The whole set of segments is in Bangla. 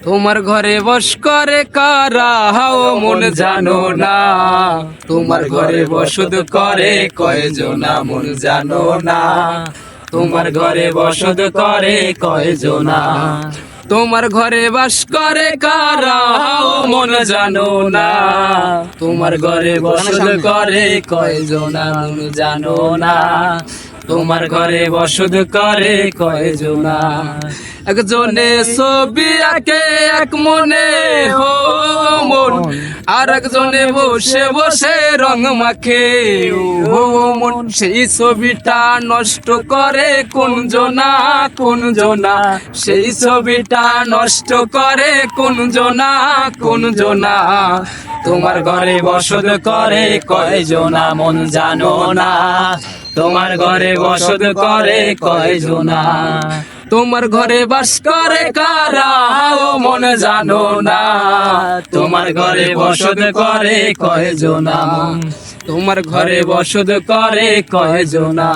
তোমার ঘরে বস করে কারা হাও মন জানো না, তোমার ঘরে বসত করে কয়জনা মন জানো না, তোমার ঘরে বসত করে কয়জনা, তোমার ঘরে বাস করে কারা হাও মন জানো না, তোমার ঘরে বসত করে কয়জনা মন জানো না, তোমার ঘরে বসত করে কয়জনা। একজনে ছবি আঁকে এক মনে হো মন, আর একজনে বসে বসে রং মাখে ও মন, সেই ছবিটা নষ্ট করে কোন জনা কোন জনা, সেই ছবিটা নষ্ট করে কোন জনা কোন জনা, তোমার ঘরে বসত করে কয়জনা মন জানো না, তোমার ঘরে বসত করে কয়জনা, তোমার ঘরে বাস করে কারা ও মন জানো না, তোমার ঘরে বসত করে কয়জনা, তোমার ঘরে বসত করে কয়জনা।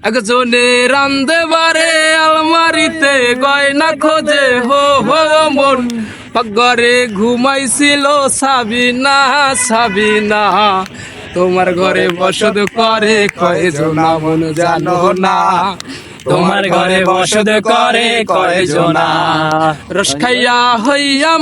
একজনে রান্ধে বারে আলমারিতে গয়না খোঁজে হো হো মন, ঘরে ঘুমাইছিল সাবিনা সাবিনা, তোমার ঘরে বসত করে কয়জনা মন জানো না, তোমার ঘরে বসত করে কয়জনা। রস খাইয়া হইয়া